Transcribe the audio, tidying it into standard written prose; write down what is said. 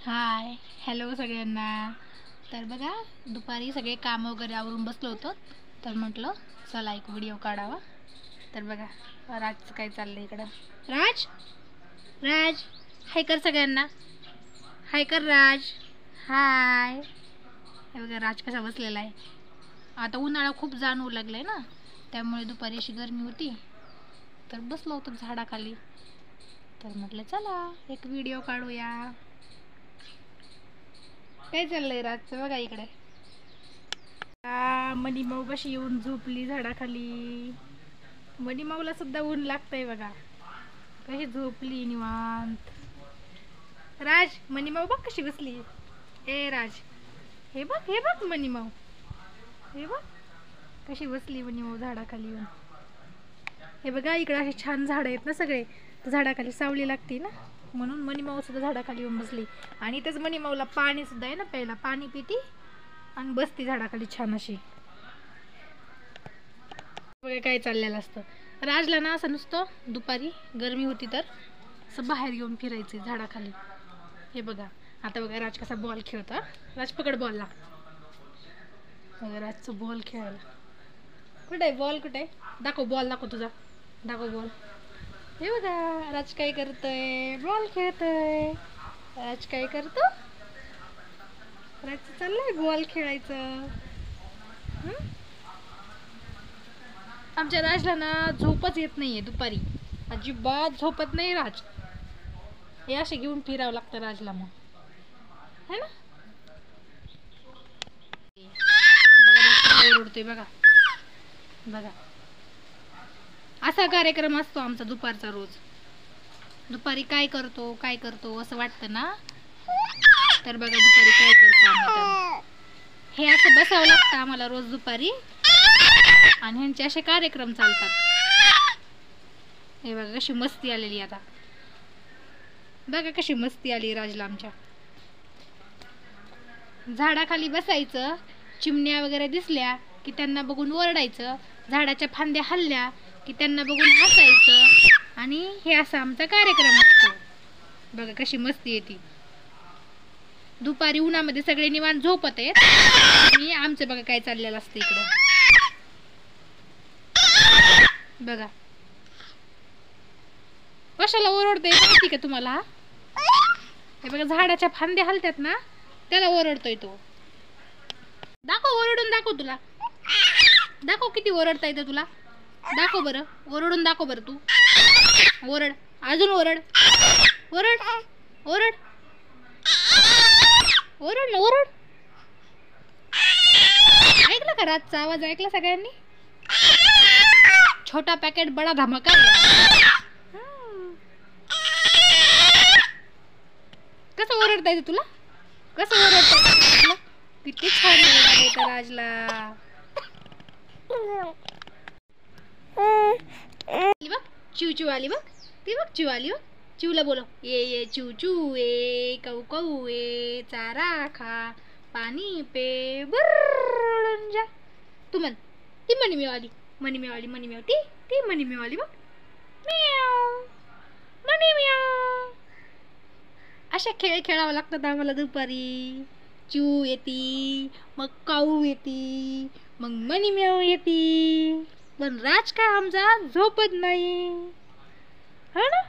Hi hello सगळ्यांना. तर बघा, दुपारी सगळे काम वगैरे आवरून बसलो होतो, तर म्हटलं चला एक व्हिडिओ काढावा. तर बघा राजचं काय चाललंय इकडं. राज राज हाय कर सगळ्यांना, हाय कर राज, हाय. हे बघा राज कसा बसलेला आहे. आता उन्हाळा खूप जाणवू लागलाय ना, त्यामुळे दुपारी अशी गरमी होती, तर बसलो होतो झाडाखाली. तर म्हटलं चला एक व्हिडिओ काढूया. काय चाललंय रातचं बघा इकडे. मनी माऊ कशी येऊन झोपली झाडाखाली. मनी माऊला सुद्धा ऊन लागतंय बघा, कशी झोपली निवांत. राज मनी माऊ बघ कशी बसली. ए राज, हे बघ हे बघ मनी माऊ, हे बघ कशी बसली मनी माऊ झाडाखाली येऊन. हे बघा इकडे असे छान झाड आहेत ना सगळे, तर झाडाखाली सावली लागते ना, म्हणून मनी माऊ सुद्धा झाडाखाली येऊन बसली. आणि इथंच मनी माऊला पाणी सुद्धा आहे ना, प्यायला पाणी पिती आणि बसती झाडाखाली छान अशी. बघा काय चाललेलं असतं राजला ना, असं नुसतं दुपारी गरमी होती तर असं बाहेर घेऊन फिरायचे झाडाखाली. हे बघा आता बघा राज कसा बॉल खेळतो. राज पकड बॉलला. बघा राजचं बॉल खेळायला. कुठे आहे बॉल, कुठे आहे? दाखव बॉल, दाखव तुझा, दाखव बॉल. हे बघा राज काय करतोय, बॉल खेळतोय. राज काय करतो, राज चाललंय बॉल खेळायचं. आमच्या राजला ना झोपच येत नाहीये दुपारी, अजिबात झोपत नाही राज. हे असे घेऊन फिरावं लागतं राजला मग, है ना. ओरडतोय बघा बघा. असा कार्यक्रम असतो आमचा दुपारचा रोज. दुपारी काय करतो काय करतो असं वाटतं ना, तर बघा दुपारी काय करतो आम्ही. हे असं बसावं लागतं आम्हाला रोज दुपारी, आणि ह्यांचे असे कार्यक्रम चालतात. हे बघा कशी मस्ती आलेली आता, बघा कशी मस्ती आली राजला आमच्या. झाडाखाली बसायचं, चिमण्या वगैरे दिसल्या की त्यांना बघून ओरडायचं, झाडाच्या फांद्या हल्ल्या की त्यांना बघून हसायचं, आणि हे असा आमचा कार्यक्रम असतो. बघा कशी मस्ती येते. दुपारी उन्हामध्ये सगळे निवांत झोपत आहेत, आणि आमचं बघा काय चाललेलं असतं इकडं. बघा कशाला ओरडतोय माहिती का तुम्हाला. हे बघा झाडाच्या फांद्या हलतात ना, त्याला ओरडतोय तो. दाखव ओरडून, दाखव तुला, दाखव किती ओरडता येतं तुला. दाखव बरं, ओरडून दाखव बरं तू. ओरड, अजून ओरड, ओरड ओरड ओरड ना ओरड. ऐकलं का रातचा आवाज, ऐकला सगळ्यांनी. छोटा पॅकेट बडा धमाका. कसं ओरडता येतं तुला, कसं ओरडता येतं तुला. किती छान ओरडता येतं राजला. बघ चिव चिव आली, बघ ती, बघ चिव आली, बघ चिवला बोलव. ये चिव चिव ये, कऊ कऊ ये, चारा खा, पाणी पे, बुर्रन जा. तू म्हण, ती मनी मेव आली, मनी मेव आली, मनी मेव, ती ती मनी मेव आली, बघ म्याव, मनी म्याव. अशा खेळ खेळावं लागतात आम्हाला दुपारी. चिव येती, मग काऊ येती, मग मनी मेव येती, पण राज काय आमचा झोपत नाही, हो ना.